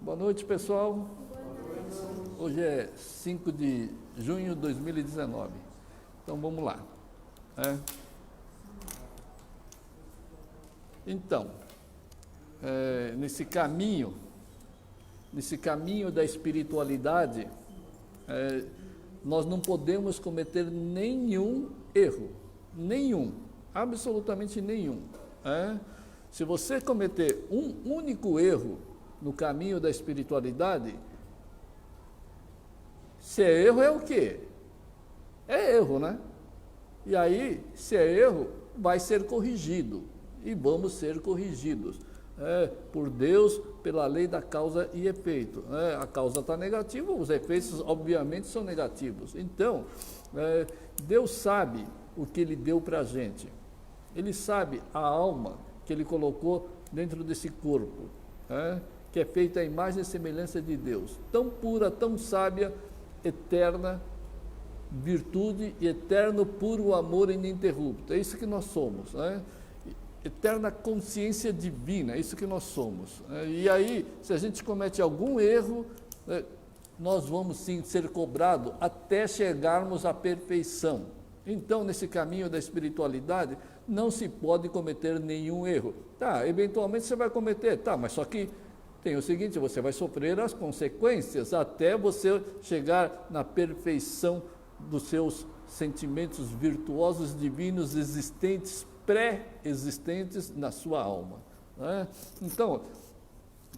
Boa noite, pessoal. Hoje é 5 de junho de 2019. Então, vamos lá. Então, nesse caminho da espiritualidade, nós não podemos cometer nenhum erro. Nenhum. Absolutamente nenhum. Se você cometer um único erro no caminho da espiritualidade, se é erro, é o quê? É erro, né? E aí, se é erro, vai ser corrigido. E vamos ser corrigidos. Por Deus, pela lei da causa e efeito. A causa está negativa, os efeitos, obviamente, são negativos. Então, Deus sabe o que Ele deu para a gente. Ele sabe a alma que Ele colocou dentro desse corpo, que é feita à imagem e semelhança de Deus. Tão pura, tão sábia, eterna virtude e eterno puro amor ininterrupto. É isso que nós somos, eterna consciência divina, é isso que nós somos. E aí, se a gente comete algum erro, nós vamos sim ser cobrados até chegarmos à perfeição. Então, nesse caminho da espiritualidade, não se pode cometer nenhum erro. Eventualmente você vai cometer, mas só que tem o seguinte, você vai sofrer as consequências até você chegar na perfeição dos seus sentimentos virtuosos, divinos, existentes, pré-existentes na sua alma. Então,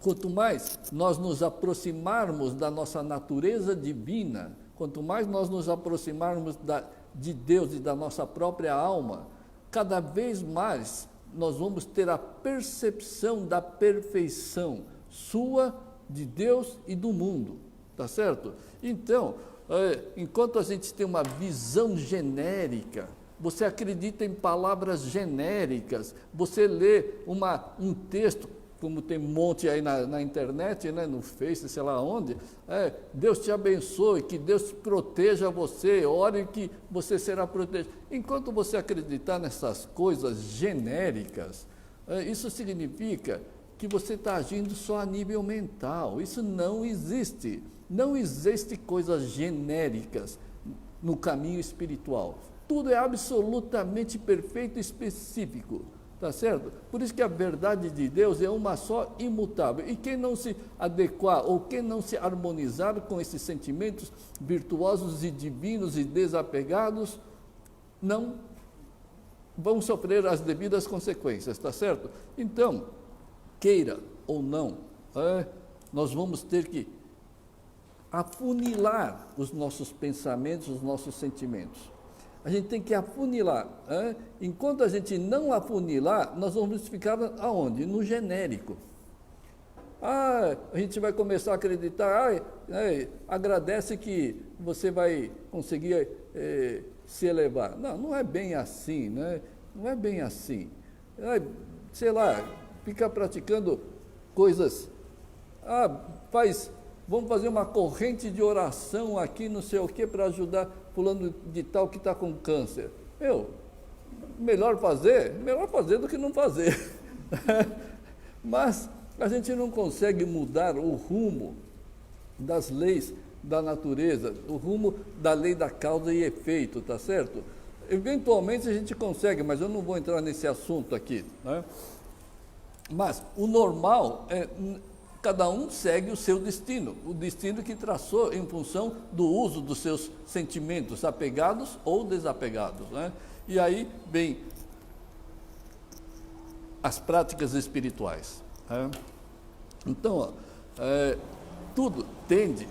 quanto mais nós nos aproximarmos da nossa natureza divina, quanto mais nós nos aproximarmos de Deus e da nossa própria alma, cada vez mais nós vamos ter a percepção da perfeição sua, de Deus e do mundo, tá certo? Então, enquanto a gente tem uma visão genérica, você acredita em palavras genéricas, você lê um texto, como tem um monte aí na internet, no Face, sei lá onde, Deus te abençoe, que Deus te proteja você, ore que você será protegido. Enquanto você acreditar nessas coisas genéricas, isso significa que você está agindo só a nível mental. Isso não existe. Não existe coisas genéricas no caminho espiritual. Tudo é absolutamente perfeito e específico. Tá certo? Por isso que a verdade de Deus é uma só, imutável. E quem não se adequar ou quem não se harmonizar com esses sentimentos virtuosos e divinos e desapegados, não vão sofrer as devidas consequências, tá certo? Então, queira ou não, nós vamos ter que afunilar os nossos pensamentos, os nossos sentimentos. A gente tem que afunilar. Enquanto a gente não afunilar, nós vamos ficar aonde? No genérico. A gente vai começar a acreditar, agradece que você vai conseguir se elevar. Não é bem assim, né? Não é bem assim. Sei lá, fica praticando coisas, vamos fazer uma corrente de oração aqui, não sei o que, para ajudar fulano de tal que está com câncer. Melhor fazer do que não fazer. Mas a gente não consegue mudar o rumo das leis da natureza, o rumo da lei da causa e efeito, tá certo? Eventualmente a gente consegue, mas eu não vou entrar nesse assunto aqui, Mas o normal é cada um segue o seu destino, o destino que traçou em função do uso dos seus sentimentos, apegados ou desapegados. E aí vem as práticas espirituais. Então, tudo tende,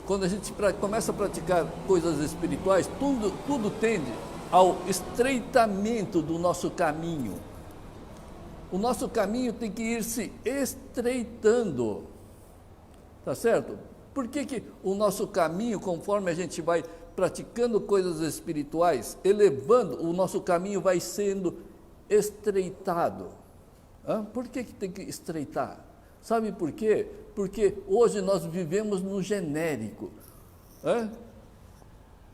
quando a gente começa a praticar coisas espirituais, tudo tende ao estreitamento do nosso caminho. O nosso caminho tem que ir se estreitando, tá certo? Por que o nosso caminho, conforme a gente vai praticando coisas espirituais, elevando, o nosso caminho vai sendo estreitado? Por que tem que estreitar? Sabe por quê? Porque hoje nós vivemos no genérico.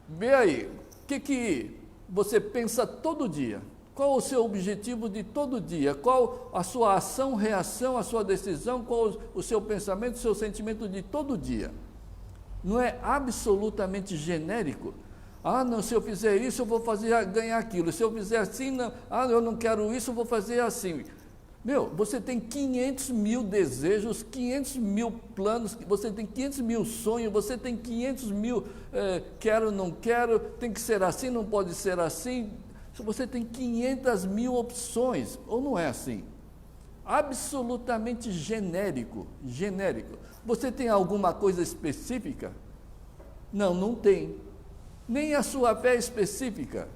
Vê aí, o que você pensa todo dia? Qual o seu objetivo de todo dia? Qual a sua ação, reação, a sua decisão? Qual o seu pensamento, o seu sentimento de todo dia? Não é absolutamente genérico? Ah, não, se eu fizer isso, eu vou ganhar aquilo. Se eu fizer assim, não, eu não quero isso, eu vou fazer assim. Meu, você tem 500 mil desejos, 500 mil planos, você tem 500 mil sonhos, você tem 500 mil quero, não quero, tem que ser assim, não pode ser assim. Você tem 500 mil opções, ou não é assim? Absolutamente genérico, genérico. Você tem alguma coisa específica? Não, não tem. Nem a sua fé específica,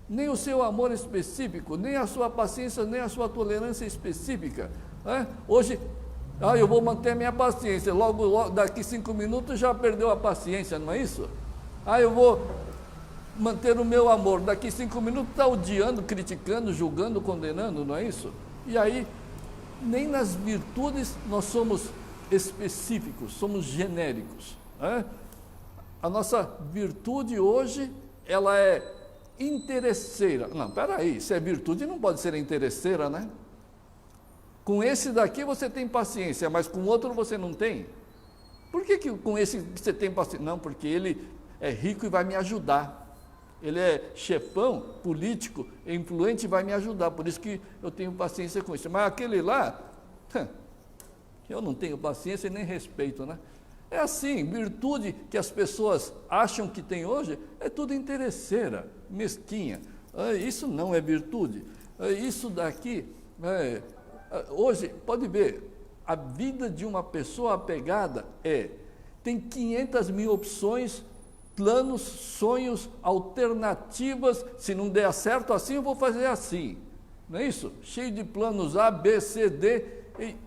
nem o seu amor específico, nem a sua paciência, nem a sua tolerância específica. Hoje, eu vou manter a minha paciência, logo daqui 5 minutos já perdeu a paciência, não é isso? Eu vou manter o meu amor, daqui 5 minutos está odiando, criticando, julgando, condenando, não é isso? E aí, nem nas virtudes nós somos específicos, somos genéricos. A nossa virtude hoje, ela é interesseira. Não, peraí, se é virtude não pode ser interesseira, né? Com esse daqui você tem paciência, mas com o outro você não tem. Por que com esse você tem paciência? Não, porque ele é rico e vai me ajudar. Ele é chefão, político, influente e vai me ajudar. Por isso que eu tenho paciência com isso. Mas aquele lá, eu não tenho paciência e nem respeito, né? É assim, virtude que as pessoas acham que tem hoje, é tudo interesseira, mesquinha. Isso não é virtude. Isso daqui, hoje, pode ver, a vida de uma pessoa apegada tem 500 mil opções, planos, sonhos, alternativas. Se não der certo assim, eu vou fazer assim. Não é isso? Cheio de planos A, B, C, D,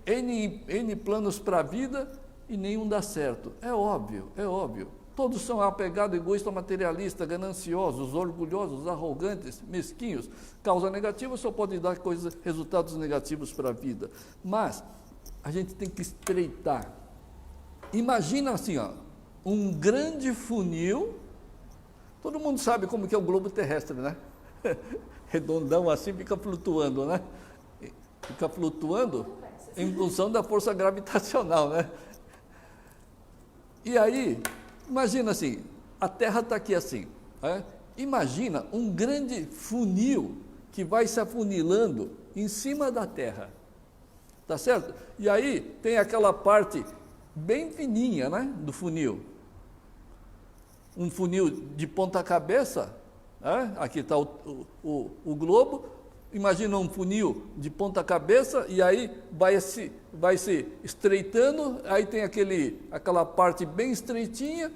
N planos para a vida, e nenhum dá certo. É óbvio, é óbvio. Todos são apegados, egoístas, materialistas, gananciosos, orgulhosos, arrogantes, mesquinhos. Causa negativa só pode dar resultados negativos para a vida. Mas a gente tem que estreitar. Imagina assim, um grande funil. Todo mundo sabe como que é o globo terrestre, né? Redondão assim, fica flutuando, né? Fica flutuando em função da força gravitacional, né? E aí, imagina assim, a Terra está aqui assim. Imagina um grande funil que vai se afunilando em cima da Terra. Tá certo? E aí tem aquela parte bem fininha, né, do funil. Um funil de ponta cabeça, aqui está o globo. Imagina um funil de ponta cabeça e aí vai se estreitando, aí tem aquela parte bem estreitinha,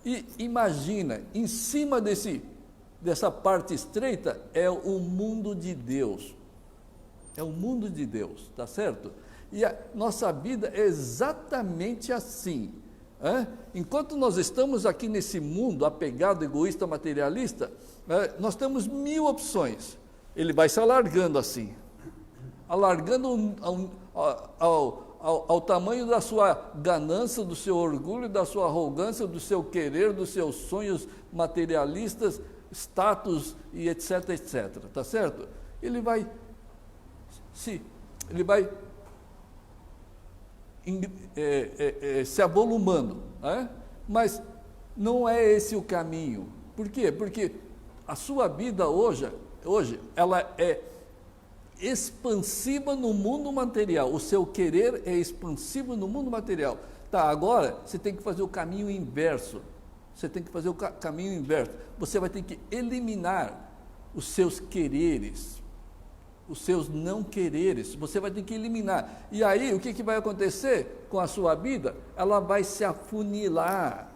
e imagina, em cima dessa parte estreita é o mundo de Deus. É o mundo de Deus, tá certo? E a nossa vida é exatamente assim. Enquanto nós estamos aqui nesse mundo apegado, egoísta, materialista, nós temos 1000 opções. Ele vai se alargando assim, alargando ao tamanho da sua ganância, do seu orgulho, da sua arrogância, do seu querer, dos seus sonhos materialistas, status e etc, etc, tá certo? Ele vai se avolumando, mas não é esse o caminho. Por quê? Porque a sua vida hoje ela é expansiva no mundo material. O seu querer é expansivo no mundo material. Tá, agora você tem que fazer o caminho inverso. Você tem que fazer o caminho inverso. Você vai ter que eliminar os seus quereres, os seus não quereres. Você vai ter que eliminar. E aí, o que vai acontecer com a sua vida? Ela vai se afunilar.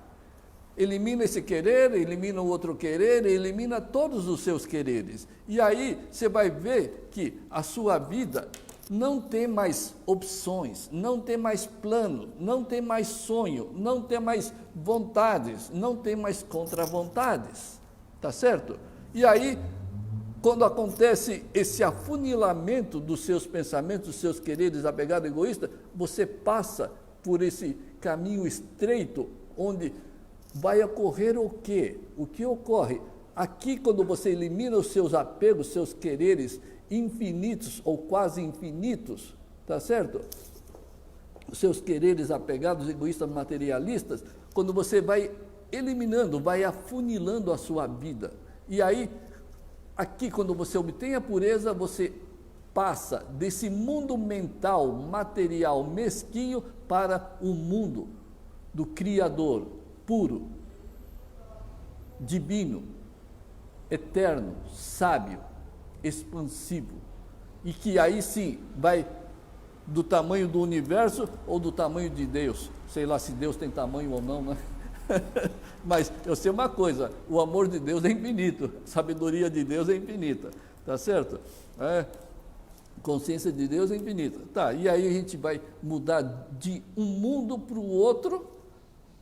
Elimina esse querer, elimina o outro querer, elimina todos os seus quereres. E aí você vai ver que a sua vida não tem mais opções, não tem mais plano, não tem mais sonho, não tem mais vontades, não tem mais contra-vontades. Tá certo? E aí, quando acontece esse afunilamento dos seus pensamentos, dos seus quereres apegado egoísta, você passa por esse caminho estreito onde vai ocorrer o quê? O que ocorre? aqui quando você elimina os seus apegos, seus quereres infinitos ou quase infinitos, tá certo? Os seus quereres apegados, egoístas, materialistas, quando você vai eliminando, vai afunilando a sua vida. E aí, aqui quando você obtém a pureza, você passa desse mundo mental, material, mesquinho, para o mundo do Criador, puro, divino, eterno, sábio, expansivo. E que aí sim vai do tamanho do universo ou do tamanho de Deus. Sei lá se Deus tem tamanho ou não, né? Mas eu sei uma coisa, o amor de Deus é infinito, a sabedoria de Deus é infinita, tá certo? Consciência de Deus é infinita. Tá, e aí a gente vai mudar de um mundo para o outro,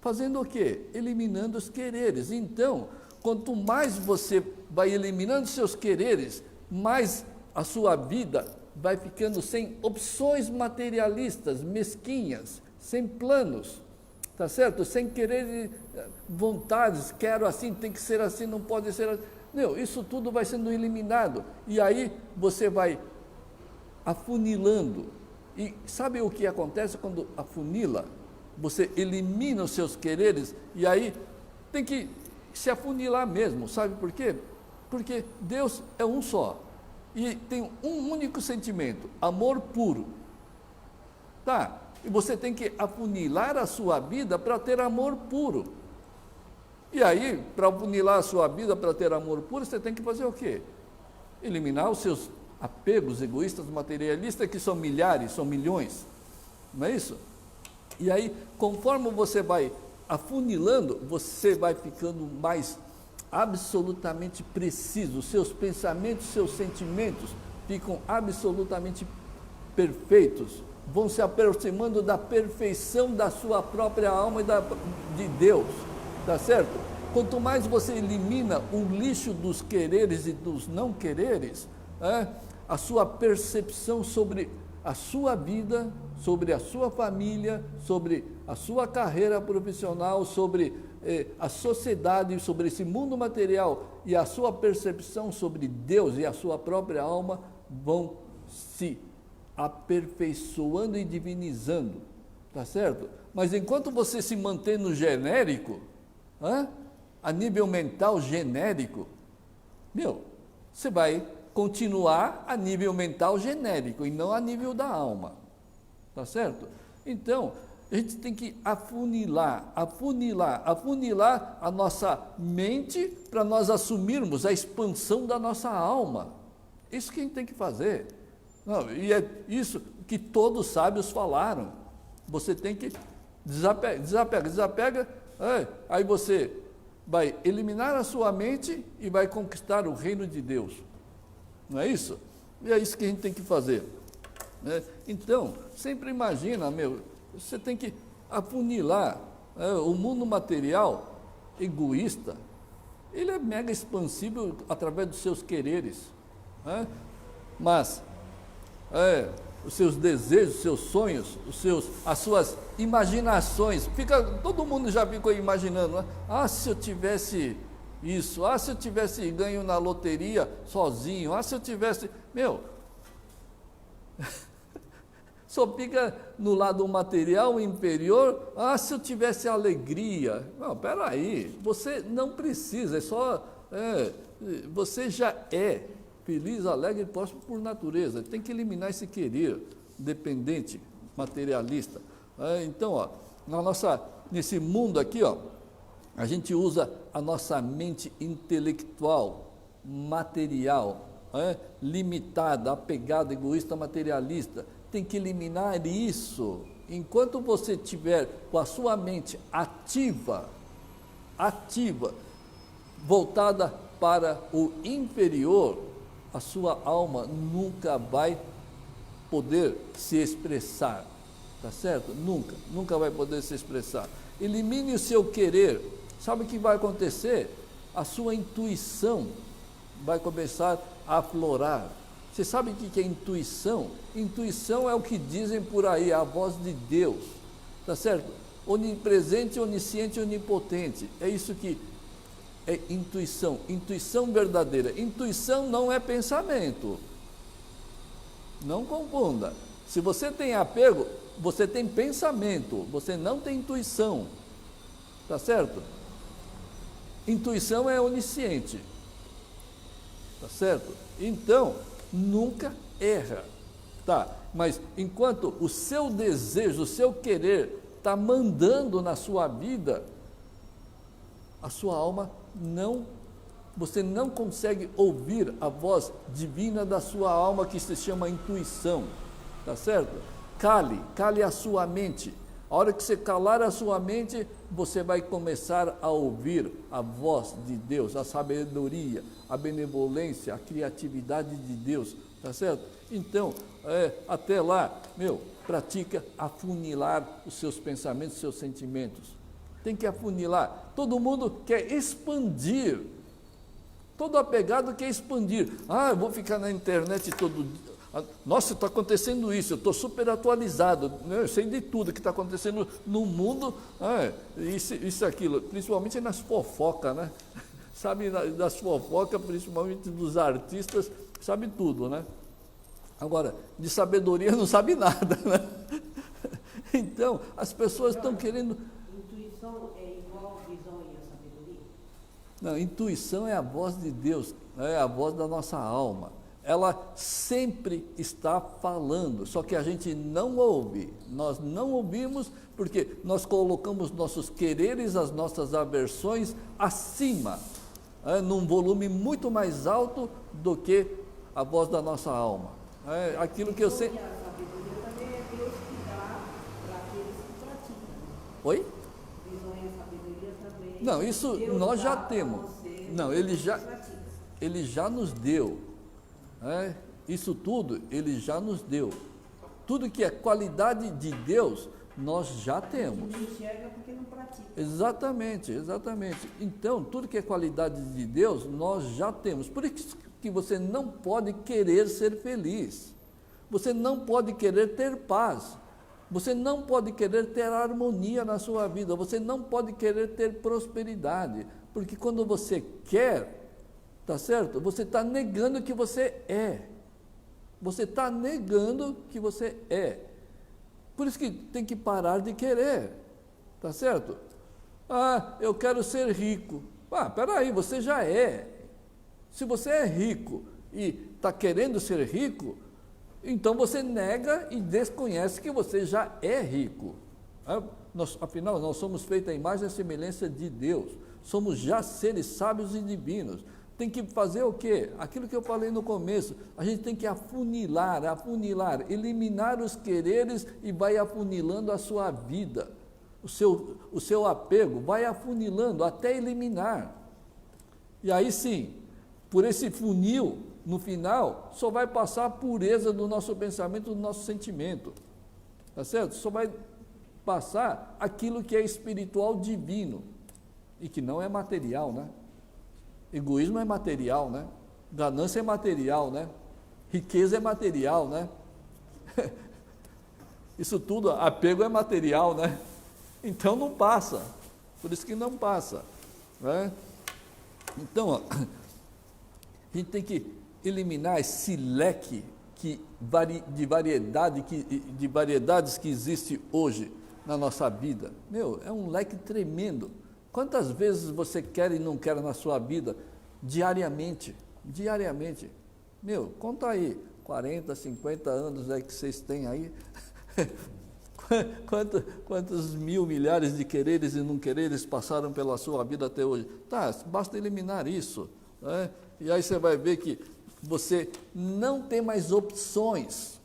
fazendo o quê? Eliminando os quereres. Então, quanto mais você vai eliminando seus quereres, mais a sua vida vai ficando sem opções materialistas, mesquinhas, sem planos, tá certo? Sem querer vontades, quero assim, tem que ser assim, não pode ser assim. Não, isso tudo vai sendo eliminado. E aí você vai afunilando. E sabe o que acontece quando afunila? Você elimina os seus quereres e aí tem que se afunilar mesmo. Sabe por quê? Porque Deus é um só. E tem um único sentimento, amor puro. Tá? E você tem que afunilar a sua vida para ter amor puro. E aí, para afunilar a sua vida para ter amor puro, você tem que fazer o quê? Eliminar os seus apegos egoístas, materialistas, que são milhares, são milhões. Não é isso? E aí, conforme você vai afunilando, você vai ficando mais absolutamente preciso, seus pensamentos, seus sentimentos ficam absolutamente perfeitos, vão se aproximando da perfeição da sua própria alma e de Deus, tá certo? Quanto mais você elimina o lixo dos quereres e dos não quereres, a sua percepção sobre a sua vida, sobre a sua família, sobre a sua carreira profissional, sobre a sociedade, sobre esse mundo material e a sua percepção sobre Deus e a sua própria alma vão se aperfeiçoando e divinizando, tá certo? Mas enquanto você se mantém no genérico, a nível mental genérico, você vai continuar a nível mental genérico e não a nível da alma, tá certo? Então, a gente tem que afunilar a nossa mente para nós assumirmos a expansão da nossa alma. Isso que a gente tem que fazer. Não, e é isso que todos os sábios falaram. Você tem que desapega, aí você vai eliminar a sua mente e vai conquistar o reino de Deus. Não é isso? E é isso que a gente tem que fazer. Né? Então, sempre imagina, você tem que afunilar. O mundo material, egoísta, ele é mega expansível através dos seus quereres. Mas os seus desejos, os seus sonhos, as suas imaginações, todo mundo já ficou imaginando, né? Se eu tivesse isso, se eu tivesse ganho na loteria sozinho, se eu tivesse... só fica no lado material inferior, se eu tivesse alegria. Não, peraí, você não precisa, você já é feliz, alegre e próspero por natureza. Tem que eliminar esse querer dependente, materialista. Então, nesse mundo aqui, a gente usa a nossa mente intelectual, material, limitada, apegada, egoísta, materialista. Tem que eliminar isso. Enquanto você estiver com a sua mente ativa, voltada para o inferior, a sua alma nunca vai poder se expressar, tá certo? Nunca vai poder se expressar. Elimine o seu querer. Sabe o que vai acontecer? A sua intuição vai começar a aflorar. Você sabe o que é intuição? Intuição é o que dizem por aí, a voz de Deus, tá certo? Onipresente, onisciente, onipotente. É isso que é intuição, intuição verdadeira. Intuição não é pensamento. Não confunda. Se você tem apego, você tem pensamento, você não tem intuição. Tá certo? Intuição é onisciente. Tá certo? Então, nunca erra. Tá, mas enquanto o seu desejo, o seu querer está mandando na sua vida, a sua alma você não consegue ouvir a voz divina da sua alma, que se chama intuição, tá certo? Cale a sua mente. A hora que você calar a sua mente, você vai começar a ouvir a voz de Deus, a sabedoria, a benevolência, a criatividade de Deus, tá certo? Então, até lá, pratica afunilar os seus pensamentos, os seus sentimentos. Tem que afunilar. Todo mundo quer expandir. Todo apegado quer expandir. Eu vou ficar na internet todo dia. Nossa, está acontecendo isso, eu estou super atualizado, eu sei de tudo que está acontecendo no mundo, isso, aquilo, principalmente nas fofocas, né? Sabe, das fofocas, principalmente dos artistas, sabe tudo, né? Agora, de sabedoria não sabe nada, né? Então, as pessoas estão querendo... Intuição é igual visão e a sabedoria? Não, intuição é a voz de Deus, é a voz da nossa alma. Ela sempre está falando, só que a gente não ouve. Nós não ouvimos porque nós colocamos nossos quereres, as nossas aversões acima, num volume muito mais alto do que a voz da nossa alma. Aquilo que eu sei. A sabedoria também é Deus que dá para aqueles que praticam. Oi? Visão e a sabedoria também. Não, isso Deus nós já dá temos. você, Não, ele já nos deu. Isso tudo ele já nos deu. Tudo que é qualidade de Deus, nós já temos. Não enxerga porque não pratica. Exatamente. Então, tudo que é qualidade de Deus, nós já temos. Por isso que você não pode querer ser feliz. Você não pode querer ter paz. Você não pode querer ter harmonia na sua vida. Você não pode querer ter prosperidade. Porque quando você quer, tá certo? Você está negando que você é. Você está negando que você é. Por isso que tem que parar de querer. Tá certo? Eu quero ser rico. Peraí, você já é. Se você é rico e está querendo ser rico, então você nega e desconhece que você já é rico. Afinal, nós somos feitos à imagem e semelhança de Deus. Somos já seres sábios e divinos. Tem que fazer o quê? Aquilo que eu falei no começo. A gente tem que afunilar, eliminar os quereres e vai afunilando a sua vida. O seu apego vai afunilando até eliminar. E aí sim, por esse funil, no final, só vai passar a pureza do nosso pensamento, do nosso sentimento. Tá certo? Só vai passar aquilo que é espiritual divino e que não é material, né? Egoísmo é material, né? Ganância é material, né? Riqueza é material, né? Isso tudo, apego é material, né? Então não passa. Por isso que não passa, né? Então, a gente tem que eliminar esse leque de variedades que existe hoje na nossa vida. É um leque tremendo. Quantas vezes você quer e não quer na sua vida? Diariamente. Conta aí, 40, 50 anos que vocês têm aí. Quantos mil, milhares de quereres e não quereres passaram pela sua vida até hoje? Basta eliminar isso. Né? E aí você vai ver que você não tem mais opções.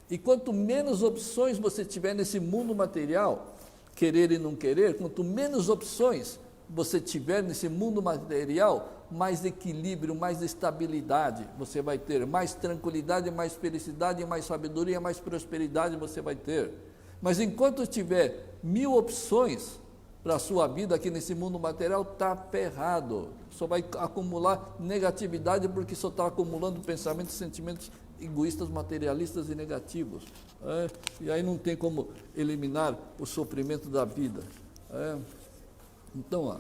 E quanto menos opções você tiver nesse mundo material, querer e não querer, quanto menos opções você tiver nesse mundo material, mais equilíbrio, mais estabilidade você vai ter, mais tranquilidade, mais felicidade, mais sabedoria, mais prosperidade você vai ter. Mas enquanto tiver 1000 opções para a sua vida aqui nesse mundo material, está ferrado. Só vai acumular negatividade porque só está acumulando pensamentos, sentimentos egoístas, materialistas e negativos. E aí não tem como eliminar o sofrimento da vida. Então,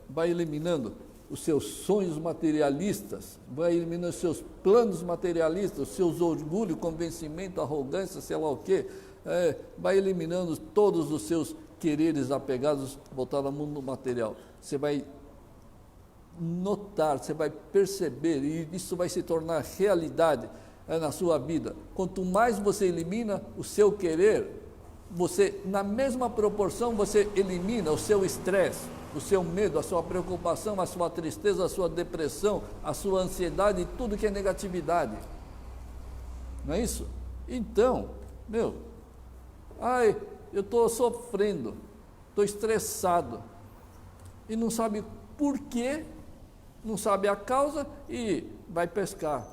vai eliminando os seus sonhos materialistas, vai eliminando os seus planos materialistas, os seus orgulho, convencimento, arrogância, sei lá o quê, vai eliminando todos os seus quereres apegados, voltados ao mundo material. Você vai notar, você vai perceber, e isso vai se tornar realidade na sua vida. Quanto mais você elimina o seu querer, você, na mesma proporção, você elimina o seu estresse, o seu medo, a sua preocupação, a sua tristeza, a sua depressão, a sua ansiedade e tudo que é negatividade. Não é isso? Então, eu estou sofrendo, estou estressado, e não sabe por quê, não sabe a causa, e vai pescar.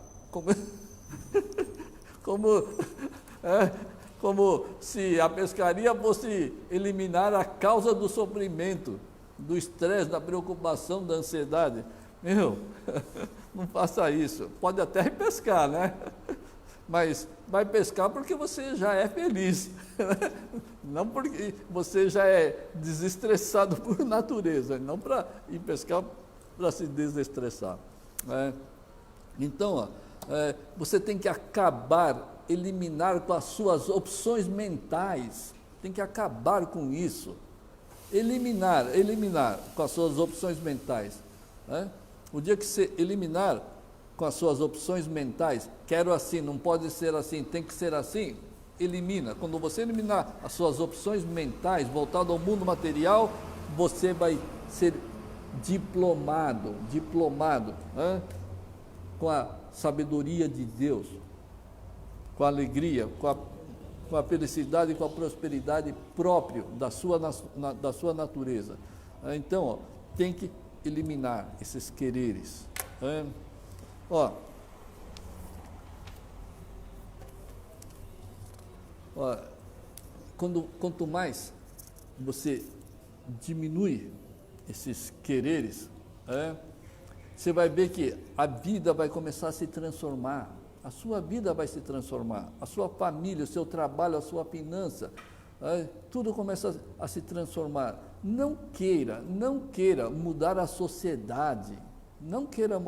Como se a pescaria fosse eliminar a causa do sofrimento, do estresse, da preocupação, da ansiedade. Não faça isso. Pode até pescar, né? Mas vai pescar porque você já é feliz, não porque você já é desestressado por natureza, não para ir pescar para se desestressar. Então, você tem que eliminar com as suas opções mentais, tem que acabar com isso, eliminar com as suas opções mentais. O dia que você eliminar com as suas opções mentais, quero assim, não pode ser assim, tem que ser assim, elimina. Quando você eliminar as suas opções mentais voltadas ao mundo material, você vai ser diplomado, com a sabedoria de Deus, com a alegria, com a felicidade e com a prosperidade próprio da sua natureza. Então, tem que eliminar esses quereres. Quanto mais você diminui esses quereres, você vai ver que a vida vai começar a se transformar, a sua vida vai se transformar, a sua família, o seu trabalho, a sua finança, tudo começa a se transformar. Não queira mudar a sociedade, não queira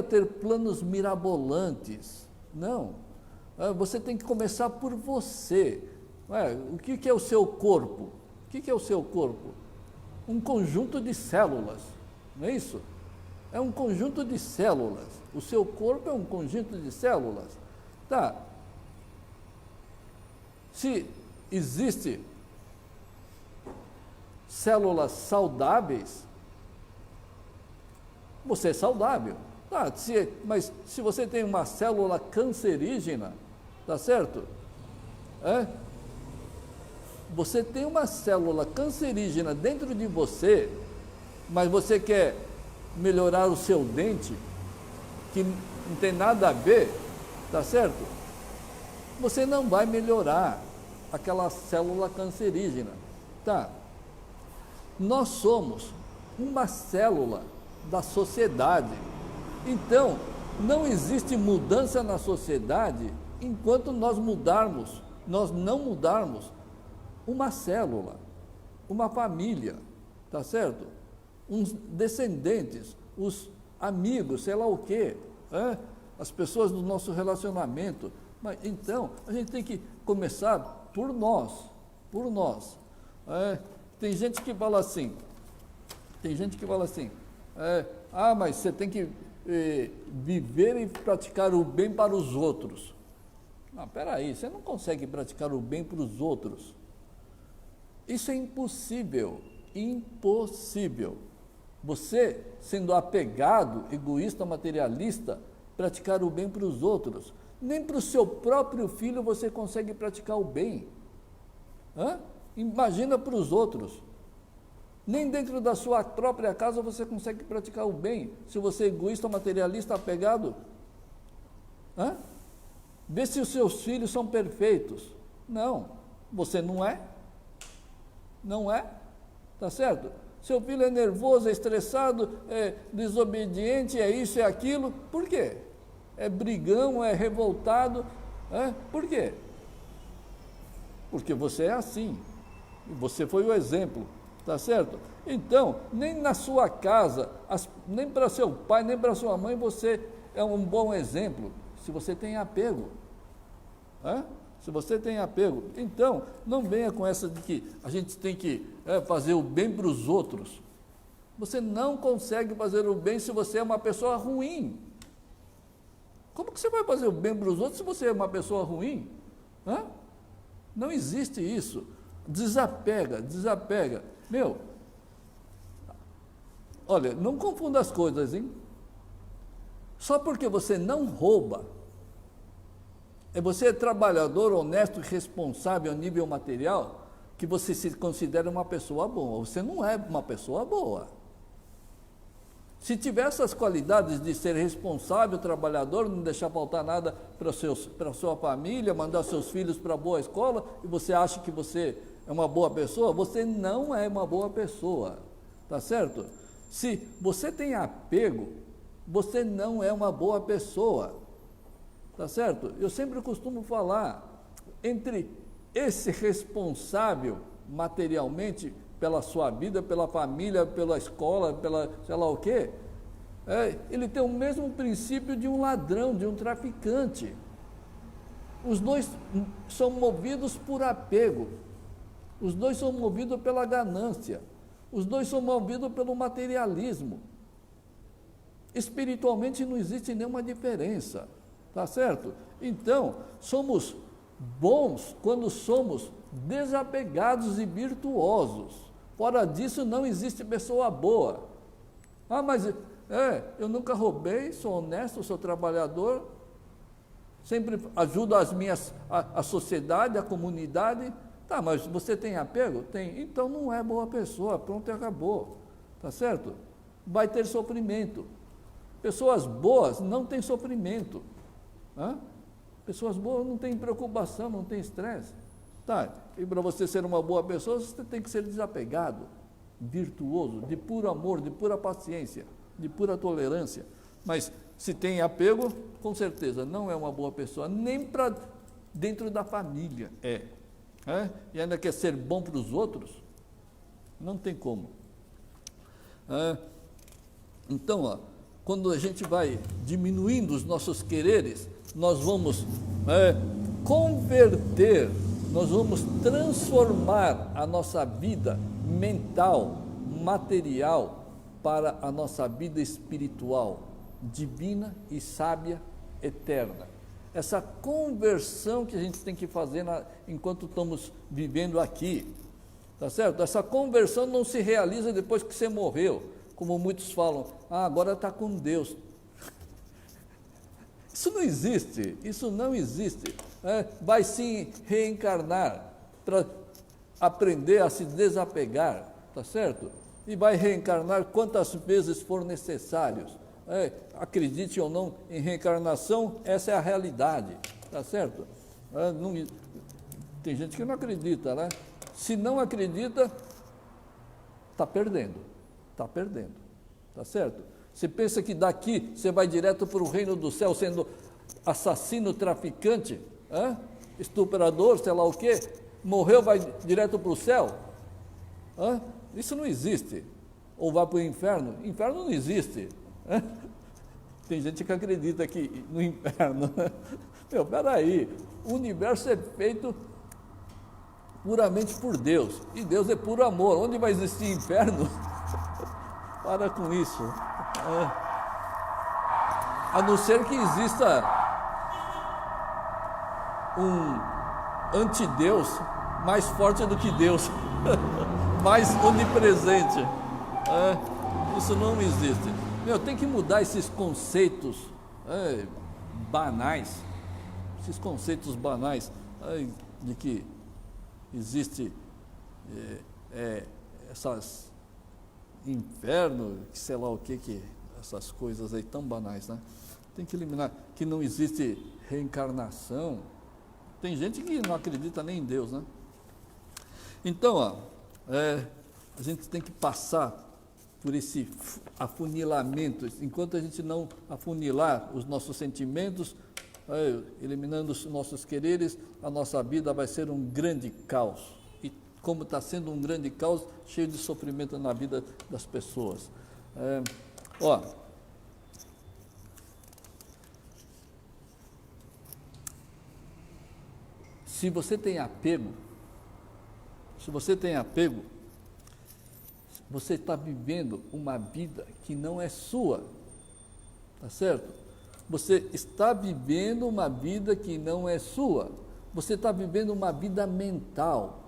ter planos mirabolantes, não. Você tem que começar por você. O que é o seu corpo? O que é o seu corpo? Um conjunto de células, não é isso? É um conjunto de células. O seu corpo é um conjunto de células. Tá. Se existe células saudáveis, você é saudável. Tá, mas se você tem uma célula cancerígena, tá certo? Você tem uma célula cancerígena dentro de você, mas você quer melhorar o seu dente, que não tem nada a ver, tá certo? Você não vai melhorar aquela célula cancerígena, tá? Nós somos uma célula da sociedade. Então, não existe mudança na sociedade enquanto nós não mudarmos uma célula, uma família, tá certo? Uns descendentes, os amigos, sei lá o quê, as pessoas do nosso relacionamento. Mas, então, a gente tem que começar por nós. Tem gente que fala assim, mas você tem que viver e praticar o bem para os outros. Não, peraí, você não consegue praticar o bem para os outros. Isso é impossível. Você, sendo apegado, egoísta, materialista, praticar o bem para os outros. Nem para o seu próprio filho você consegue praticar o bem. Imagina para os outros. Nem dentro da sua própria casa você consegue praticar o bem, se você é egoísta, materialista, apegado. Vê se os seus filhos são perfeitos. Não, você não é. Não é, tá certo? Seu filho é nervoso, é estressado, é desobediente, é isso, é aquilo. Por quê? É brigão, é revoltado. Por quê? Porque você é assim. E você foi o exemplo. Tá certo? Então, nem na sua casa, nem para seu pai, nem para sua mãe, você é um bom exemplo, se você tem apego. Se você tem apego. Então, não venha com essa de que a gente tem que fazer o bem para os outros. Você não consegue fazer o bem se você é uma pessoa ruim. Como que você vai fazer o bem para os outros se você é uma pessoa ruim? Não existe isso. Desapega. Meu, olha, não confunda as coisas, hein? Só porque você não rouba, você é trabalhador, honesto e responsável a nível material, que você se considera uma pessoa boa. Você não é uma pessoa boa. Se tiver essas qualidades de ser responsável, trabalhador, não deixar faltar nada para a sua família, mandar seus filhos para a boa escola, e você acha que você é uma boa pessoa, você não é uma boa pessoa, tá certo? Se você tem apego, você não é uma boa pessoa, tá certo? Eu sempre costumo falar, entre esse responsável materialmente pela sua vida, pela família, pela escola, pela sei lá o quê, ele tem o mesmo princípio de um ladrão, de um traficante. Os dois são movidos por apego, os dois são movidos pela ganância, os dois são movidos pelo materialismo. Espiritualmente não existe nenhuma diferença, tá certo? Então, somos bons quando somos desapegados e virtuosos. Fora disso, não existe pessoa boa. Mas eu nunca roubei, sou honesto, sou trabalhador, sempre ajudo a sociedade, a comunidade. Tá, mas você tem apego? Tem. Então não é boa pessoa, pronto e acabou. Tá certo? Vai ter sofrimento. Pessoas boas não têm sofrimento. Pessoas boas não têm preocupação, não têm estresse. Tá, e para você ser uma boa pessoa, você tem que ser desapegado, virtuoso, de puro amor, de pura paciência, de pura tolerância. Mas se tem apego, com certeza não é uma boa pessoa, nem para dentro da família e ainda quer ser bom para os outros, não tem como. Então, quando a gente vai diminuindo os nossos quereres, nós vamos converter, nós vamos transformar a nossa vida mental, material, para a nossa vida espiritual, divina e sábia, eterna. Essa conversão que a gente tem que fazer enquanto estamos vivendo aqui, tá certo? Essa conversão não se realiza depois que você morreu, como muitos falam, agora está com Deus. Isso não existe. Vai se reencarnar para aprender a se desapegar, tá certo? E vai reencarnar quantas vezes for necessários. Acredite ou não em reencarnação, essa é a realidade, tá certo? Tem gente que não acredita, né? Se não acredita, está perdendo, tá certo? Você pensa que daqui você vai direto para o reino do céu sendo assassino, traficante, estuprador, sei lá o quê, morreu, vai direto para o céu? Isso não existe. Ou vai para o inferno? Inferno não existe. Tem gente que acredita que no inferno. Peraí, o universo é feito puramente por Deus, e Deus é puro amor. Onde vai existir inferno? Para com isso. A não ser que exista um antideus mais forte do que Deus, mais onipresente. Isso não existe. Tem que mudar esses conceitos banais, de que existe essas inferno, sei lá o que essas coisas aí tão banais, né? Tem que eliminar, que não existe reencarnação. Tem gente que não acredita nem em Deus, né? Então, a gente tem que passar por esse afunilamento. Enquanto a gente não afunilar os nossos sentimentos, eliminando os nossos quereres, a nossa vida vai ser um grande caos. E como está sendo um grande caos, cheio de sofrimento na vida das pessoas. Se você tem apego, você está vivendo uma vida que não é sua, tá certo? Você está vivendo uma vida que não é sua. Você está vivendo uma vida mental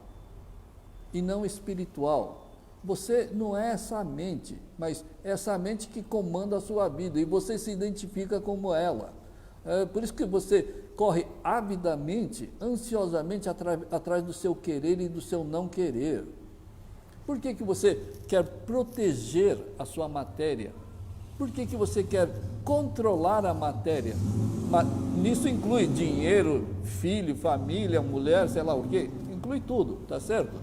e não espiritual. Você não é essa mente, mas é essa mente que comanda a sua vida e você se identifica como ela. É por isso que você corre avidamente, ansiosamente atrás do seu querer e do seu não querer. Por que você quer proteger a sua matéria? Por que você quer controlar a matéria? Nisso inclui dinheiro, filho, família, mulher, sei lá o quê, inclui tudo, tá certo?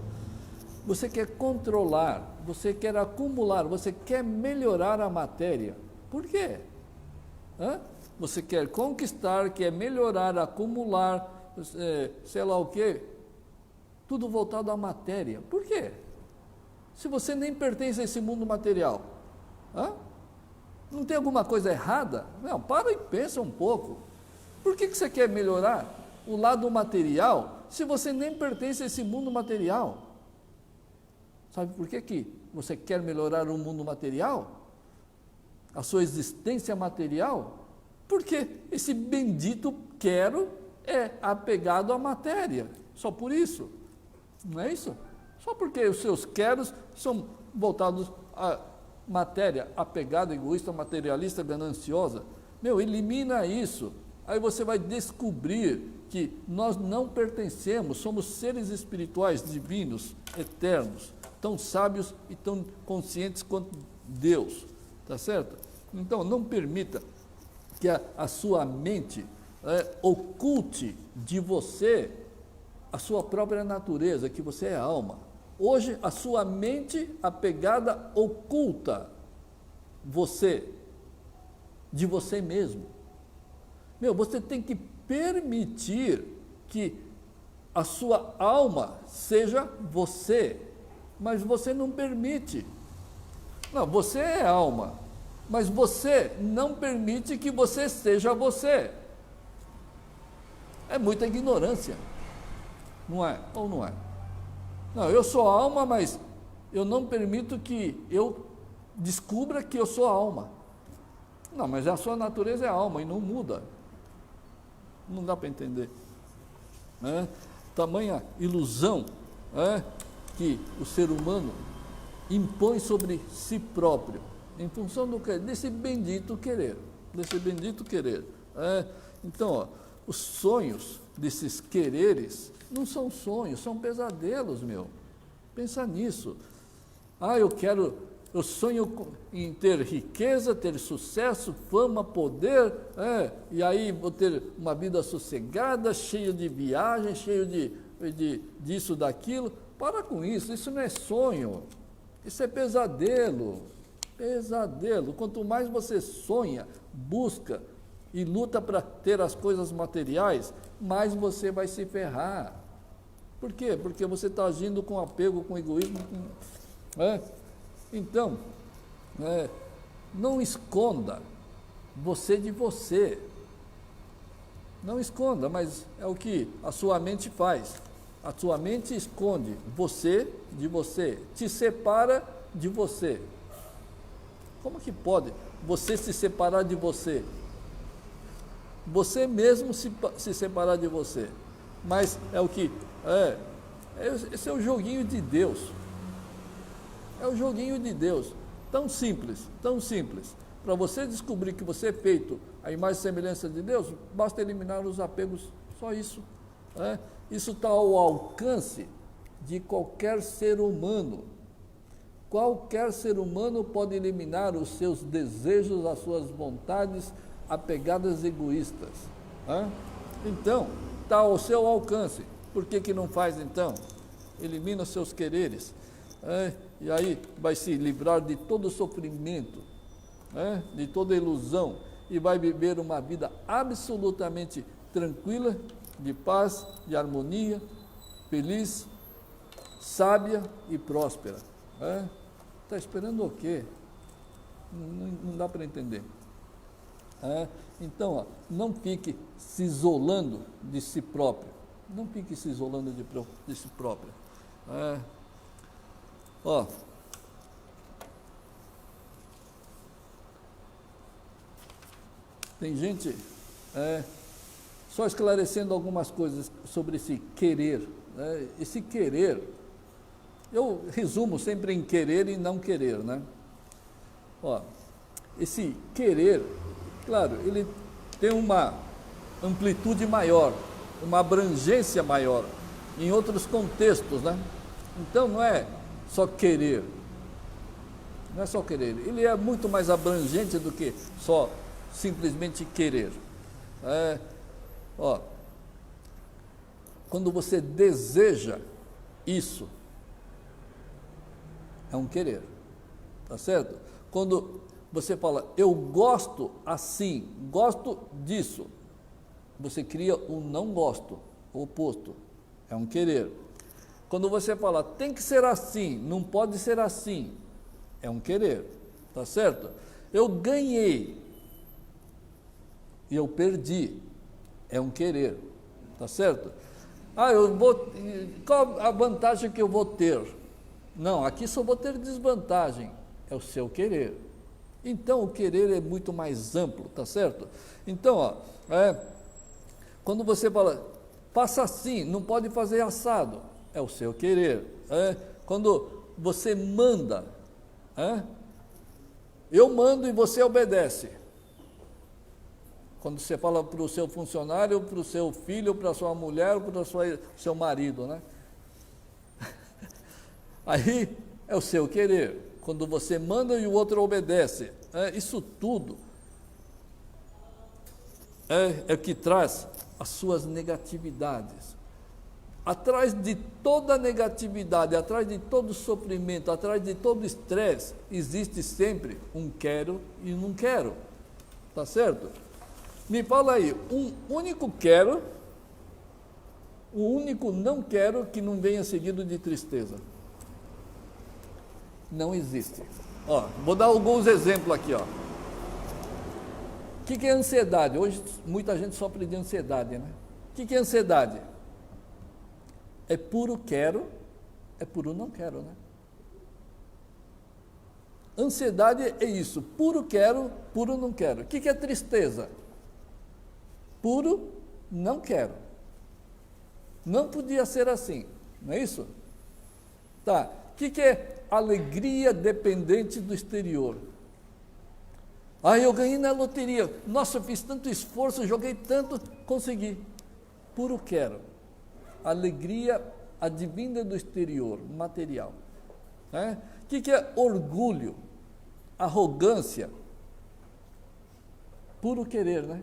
Você quer controlar, você quer acumular, você quer melhorar a matéria. Por quê? Você quer conquistar, quer melhorar, acumular, sei lá o quê, tudo voltado à matéria. Por quê? Se você nem pertence a esse mundo material, não tem alguma coisa errada? Não, para e pensa um pouco. Por que você quer melhorar o lado material se você nem pertence a esse mundo material? Sabe por que você quer melhorar o mundo material? A sua existência material? Porque esse bendito quero é apegado à matéria. Só por isso. Não é isso? Só porque os seus queros são voltados à matéria, apegada, egoísta, materialista, gananciosa. Elimina isso. Aí você vai descobrir que nós não pertencemos, somos seres espirituais, divinos, eternos, tão sábios e tão conscientes quanto Deus. Tá certo? Então, não permita que a sua mente oculte de você a sua própria natureza, que você é alma. Hoje, a sua mente apegada oculta você, de você mesmo. Você tem que permitir que a sua alma seja você, mas você não permite. Não, você é alma, mas você não permite que você seja você. É muita ignorância, não é? Ou não é? Não, eu sou alma, mas eu não permito que eu descubra que eu sou alma. Não, mas a sua natureza é alma e não muda. Não dá para entender. Tamanha ilusão que o ser humano impõe sobre si próprio, em função desse bendito querer. Então, os sonhos desses quereres não são sonhos, são pesadelos, Pensa nisso. Eu sonho em ter riqueza, ter sucesso, fama, poder, e aí vou ter uma vida sossegada, cheia de viagens, cheio disso, daquilo. Para com isso, isso não é sonho, isso é pesadelo. Quanto mais você sonha, busca e luta para ter as coisas materiais, mais você vai se ferrar. Por quê? Porque você está agindo com apego, com egoísmo. Então, não esconda você de você. Não esconda, mas é o que a sua mente faz. A sua mente esconde você de você, te separa de você. Como que pode você se separar de você? Você mesmo se separar de você. Mas é o que? Esse é o joguinho de Deus. É o joguinho de Deus. Tão simples. Para você descobrir que você é feito à imagem e semelhança de Deus, basta eliminar os apegos. Só isso. Isso está ao alcance de qualquer ser humano. Qualquer ser humano pode eliminar os seus desejos, as suas vontades apegadas egoístas. Então, está ao seu alcance. Por que não faz então? Elimina os seus quereres. E aí vai se livrar de todo sofrimento, de toda ilusão, e vai viver uma vida absolutamente tranquila, de paz, de harmonia, feliz, sábia e próspera. Está esperando o quê? Não dá para entender. Então, ó, não fique se isolando de si próprio. Não fique se isolando de si próprio. Ó, tem gente, só esclarecendo algumas coisas sobre esse querer. Esse querer, eu resumo sempre em querer e não querer, né? Ó, esse querer, claro, ele tem uma amplitude maior, uma abrangência maior, em outros contextos, né? Então não é só querer, não é só querer, ele é muito mais abrangente do que só simplesmente querer. Ó, quando você deseja isso, é um querer, tá certo? Quando você fala, eu gosto assim, gosto disso, você cria o não gosto, o oposto, é um querer. Quando você fala, tem que ser assim, não pode ser assim, é um querer, tá certo? Eu ganhei e eu perdi, é um querer, tá certo? Qual a vantagem que eu vou ter? Não, aqui só vou ter desvantagem, é o seu querer. Então, o querer é muito mais amplo, tá certo? Então, ó, quando você fala, faça assim, não pode fazer assado, é o seu querer. Quando você manda, eu mando e você obedece. Quando você fala para o seu funcionário, para o seu filho, para a sua mulher, para o seu marido, né? Aí é o seu querer. Quando você manda e o outro obedece. Isso tudo é o que traz as suas negatividades. Atrás de toda negatividade, atrás de todo sofrimento, atrás de todo estresse, existe sempre um quero e um não quero. Tá certo? Me fala aí, um único quero, um único não quero que não venha seguido de tristeza. Não existe. Ó, vou dar alguns exemplos aqui, ó. O que é ansiedade? Hoje muita gente sofre de ansiedade, né? O que é ansiedade? É puro quero, é puro não quero, né? Ansiedade é isso, puro quero, puro não quero. O que é tristeza? Puro não quero. Não podia ser assim, não é isso? Tá, o que é alegria dependente do exterior? Eu ganhei na loteria, nossa, eu fiz tanto esforço, joguei tanto, consegui. Puro quero. Alegria advinda do exterior, material. O que é orgulho? Arrogância? Puro querer, né?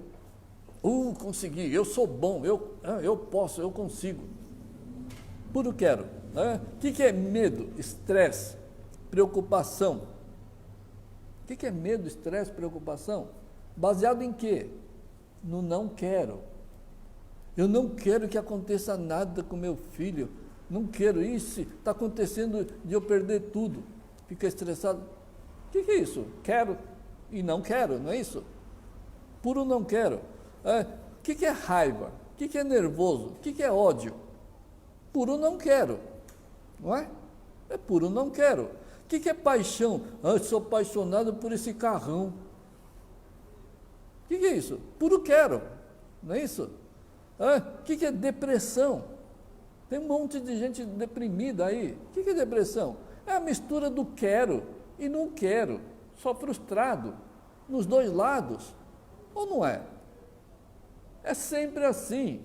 Consegui, eu sou bom, eu posso, eu consigo. Puro quero. O que é medo? Estresse, preocupação. O que é medo, estresse, preocupação? Baseado em quê? No não quero. Eu não quero que aconteça nada com meu filho. Não quero isso. Está acontecendo de eu perder tudo. Fica estressado. O que é isso? Quero e não quero, não é isso? Puro não quero. O que é raiva? O que é nervoso? O que é ódio? Puro não quero. Não é? É puro não quero. O que é paixão? Eu sou apaixonado por esse carrão. O que é isso? Puro quero. Não é isso? O que é depressão? Tem um monte de gente deprimida aí. O que é depressão? É a mistura do quero e não quero. Só frustrado. Nos dois lados. Ou não é? É sempre assim.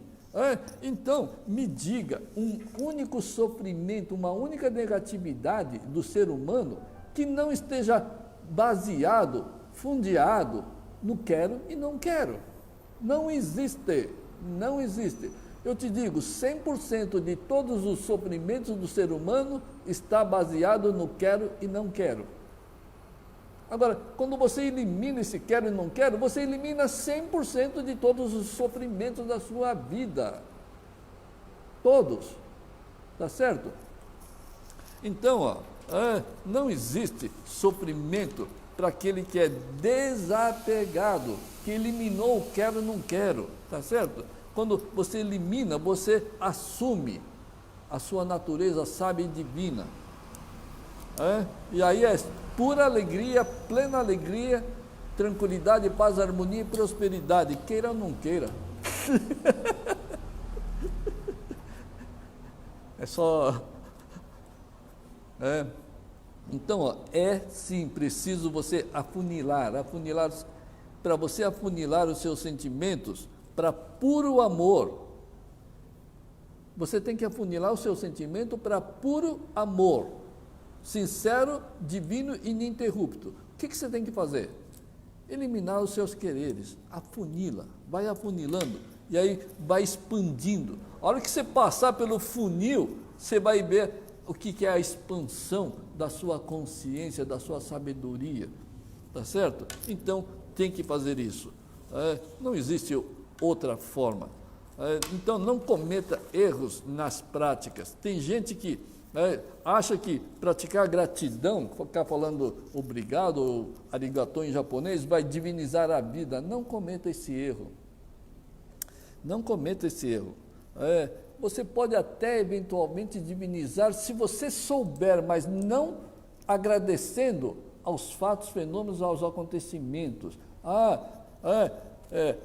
Então, me diga, um único sofrimento, uma única negatividade do ser humano que não esteja baseado, fundeado no quero e não quero. Não existe, não existe. Eu te digo, 100% de todos os sofrimentos do ser humano está baseado no quero e não quero. Agora, quando você elimina esse quero e não quero, você elimina 100% de todos os sofrimentos da sua vida. Todos. Tá certo? Então, ó, não existe sofrimento para aquele que é desapegado, que eliminou o quero, não quero, tá certo? Quando você elimina, você assume a sua natureza sábia e divina. E aí é pura alegria, plena alegria, tranquilidade, paz, harmonia e prosperidade, queira ou não queira. É só... Então, ó, é sim preciso você afunilar, para você afunilar os seus sentimentos para puro amor. Você tem que afunilar o seu sentimento para puro amor, sincero, divino e ininterrupto. O que você tem que fazer? Eliminar os seus quereres, afunila, vai afunilando, e aí vai expandindo. A hora que você passar pelo funil, você vai ver o que é a expansão da sua consciência, da sua sabedoria, tá certo? Então, tem que fazer isso. Não existe outra forma. Então, não cometa erros nas práticas. Tem gente que acha que praticar gratidão, ficar falando obrigado ou arigato em japonês, vai divinizar a vida. Não cometa esse erro. Não cometa esse erro. Você pode até eventualmente divinizar se você souber, mas não agradecendo aos fatos, fenômenos, aos acontecimentos.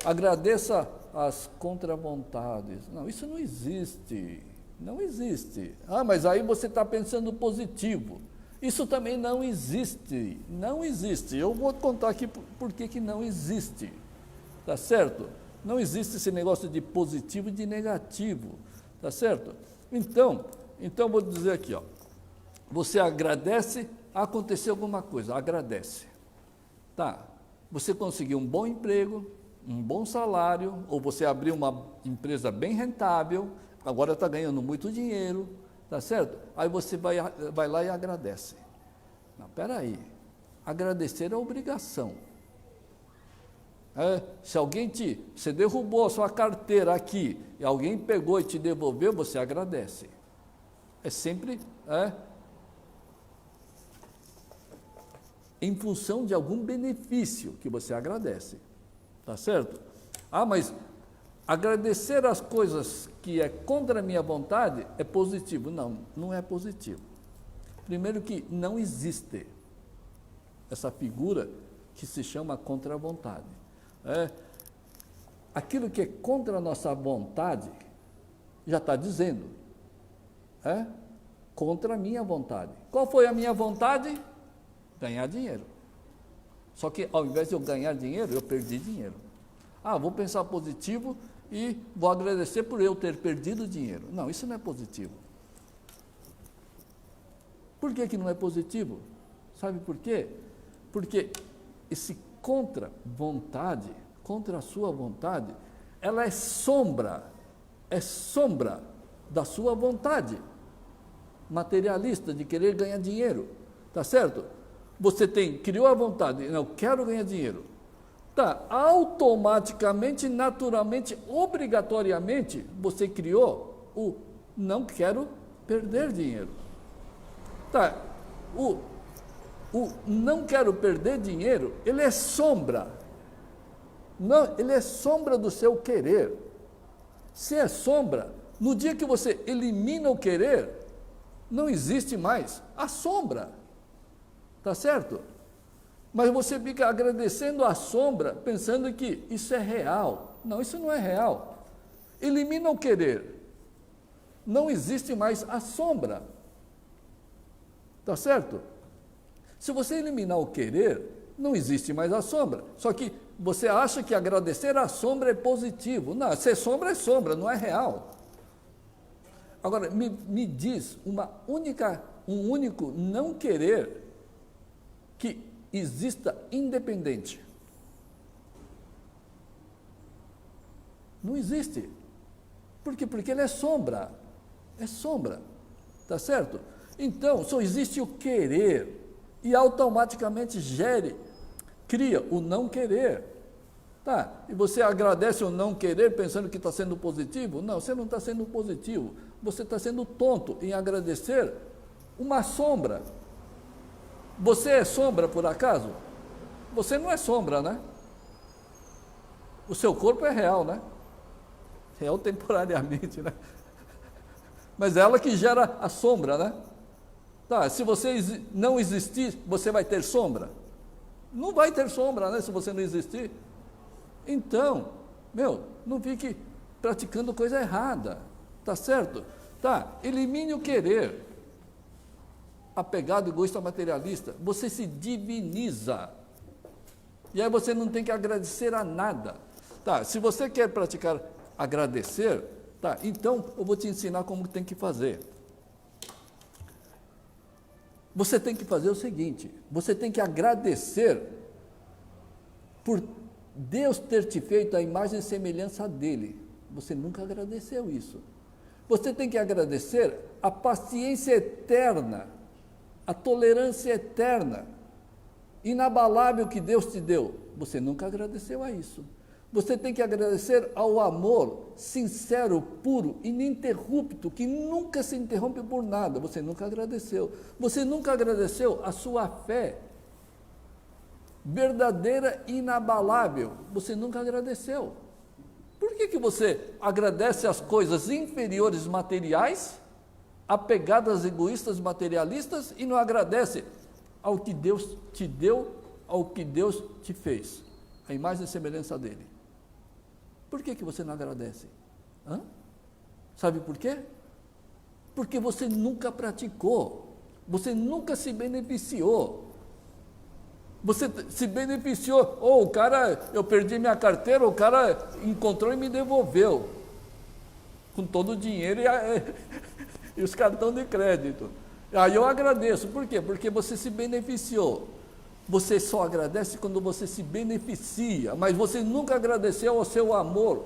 Agradeça as contravontades. Não, isso não existe. Não existe. Mas aí você está pensando positivo. Isso também não existe. Não existe. Eu vou contar aqui por que não existe. Tá certo? Não existe esse negócio de positivo e de negativo. Tá certo? Então vou dizer aqui, ó. Você agradece, aconteceu alguma coisa, agradece. Tá, você conseguiu um bom emprego, um bom salário, ou você abriu uma empresa bem rentável, agora está ganhando muito dinheiro, tá certo? Aí você vai lá e agradece. Não, peraí, agradecer é obrigação. Se alguém você derrubou a sua carteira aqui, e alguém pegou e te devolveu, você agradece. É sempre em função de algum benefício que você agradece. Tá certo? Mas agradecer as coisas que é contra a minha vontade é positivo. Não, não é positivo. Primeiro que não existe essa figura que se chama contra a vontade. Aquilo que é contra a nossa vontade, já está dizendo, contra a minha vontade. Qual foi a minha vontade? Ganhar dinheiro. Só que ao invés de eu ganhar dinheiro, eu perdi dinheiro. Vou pensar positivo e vou agradecer por eu ter perdido dinheiro. Não, isso não é positivo. Por que não é positivo? Sabe por quê? Porque esse contra vontade, contra a sua vontade, ela é sombra da sua vontade materialista de querer ganhar dinheiro, tá certo? Você criou a vontade, não, quero ganhar dinheiro, tá, automaticamente, naturalmente, obrigatoriamente, você criou o não quero perder dinheiro, tá, o não quero perder dinheiro, ele é sombra. Não, ele é sombra do seu querer. Se é sombra, no dia que você elimina o querer, não existe mais a sombra. Tá certo? Mas você fica agradecendo a sombra, pensando que isso é real. Não, isso não é real. Elimina o querer. Não existe mais a sombra. Tá certo? Se você eliminar o querer, não existe mais a sombra. Só que você acha que agradecer a sombra é positivo. Não, ser sombra é sombra, não é real. Agora, me diz um único não querer que exista independente. Não existe. Por quê? Porque ele é sombra. É sombra. Tá certo? Então, só existe o querer. E automaticamente cria o não querer. Tá, e você agradece o não querer pensando que está sendo positivo? Não, você não está sendo positivo. Você está sendo tonto em agradecer uma sombra. Você é sombra por acaso? Você não é sombra, né? O seu corpo é real, né? Real temporariamente, né? Mas é ela que gera a sombra, né? Tá, se você não existir, você vai ter sombra? Não vai ter sombra, né? Se você não existir. Então, não fique praticando coisa errada, tá certo? Tá, elimine o querer. Apegado, egoísta, materialista, você se diviniza. E aí você não tem que agradecer a nada. Tá, se você quer praticar agradecer, tá, então eu vou te ensinar como tem que fazer. Você tem que fazer o seguinte, você tem que agradecer por Deus ter te feito a imagem e semelhança dele. Você nunca agradeceu isso. Você tem que agradecer a paciência eterna, a tolerância eterna, inabalável que Deus te deu. Você nunca agradeceu a isso. Você tem que agradecer ao amor sincero, puro, ininterrupto, que nunca se interrompe por nada. Você nunca agradeceu. Você nunca agradeceu a sua fé verdadeira e inabalável. Você nunca agradeceu. Por que você agradece as coisas inferiores materiais, apegadas, egoístas, materialistas, e não agradece ao que Deus te deu, ao que Deus te fez, a imagem e semelhança dele? Por que você não agradece? Sabe por quê? Porque você nunca praticou, você nunca se beneficiou. Você se beneficiou, o cara, eu perdi minha carteira, o cara encontrou e me devolveu, com todo o dinheiro e os cartões de crédito. Aí eu agradeço, por quê? Porque você se beneficiou. Você só agradece quando você se beneficia, mas você nunca agradeceu ao seu amor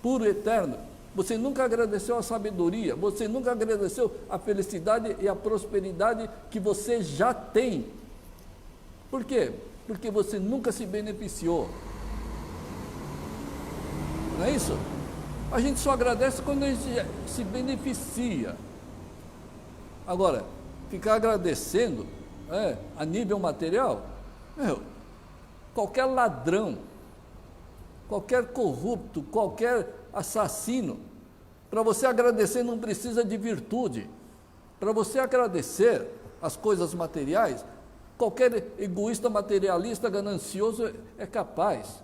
puro e eterno. Você nunca agradeceu a sabedoria, você nunca agradeceu a felicidade e a prosperidade que você já tem. Por quê? Porque você nunca se beneficiou. Não é isso? A gente só agradece quando a gente se beneficia. Agora, ficar agradecendo a nível material, qualquer ladrão, qualquer corrupto, qualquer assassino, para você agradecer não precisa de virtude. Para você agradecer as coisas materiais, qualquer egoísta, materialista, ganancioso é capaz.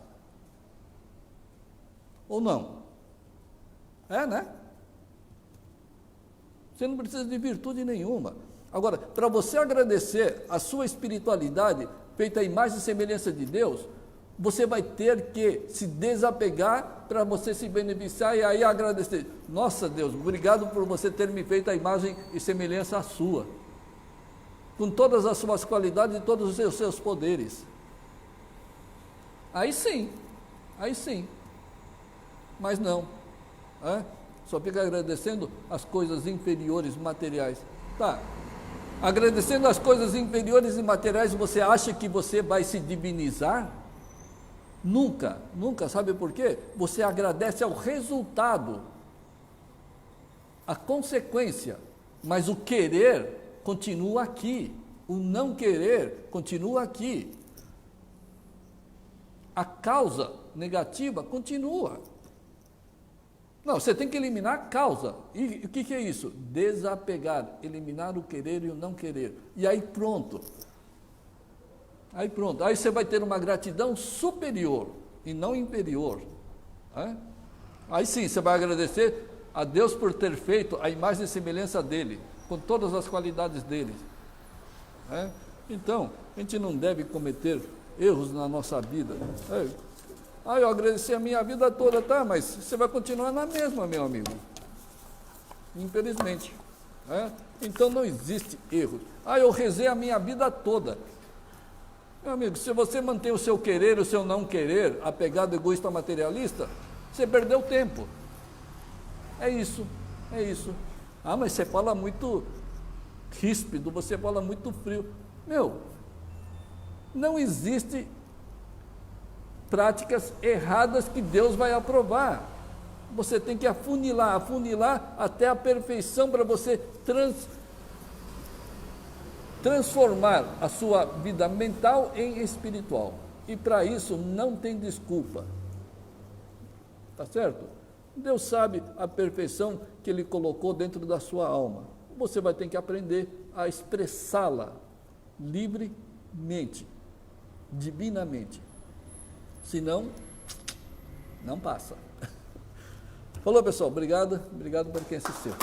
Ou não? Né? Você não precisa de virtude nenhuma. Agora, para você agradecer a sua espiritualidade, feita à imagem e semelhança de Deus, você vai ter que se desapegar para você se beneficiar e aí agradecer. Nossa Deus, obrigado por você ter me feito a imagem e semelhança sua, com todas as suas qualidades e todos os seus poderes. Aí sim, mas não, só fica agradecendo as coisas inferiores, materiais. Tá, agradecendo as coisas inferiores e materiais, você acha que você vai se divinizar? Nunca, sabe por quê? Você agradece ao resultado, a consequência, mas o querer continua aqui, o não querer continua aqui, a causa negativa continua. Não, você tem que eliminar a causa. E o que é isso? Desapegar, eliminar o querer e o não querer. E aí pronto. Aí você vai ter uma gratidão superior e não inferior. Aí sim, você vai agradecer a Deus por ter feito a imagem e semelhança dele, com todas as qualidades dele. Então, a gente não deve cometer erros na nossa vida. Eu agradeci a minha vida toda, tá? Mas você vai continuar na mesma, meu amigo. Infelizmente. Então não existe erro. Eu rezei a minha vida toda. Meu amigo, se você mantém o seu querer, o seu não querer, apegado, egoísta, materialista, você perdeu tempo. É isso. Mas você fala muito ríspido, você fala muito frio. Não existe práticas erradas que Deus vai aprovar. Você tem que afunilar até a perfeição para você transformar a sua vida mental em espiritual. E para isso não tem desculpa. Tá certo? Deus sabe a perfeição que Ele colocou dentro da sua alma. Você vai ter que aprender a expressá-la livremente, divinamente. Senão, não passa. Falou, pessoal. Obrigado por quem assistiu.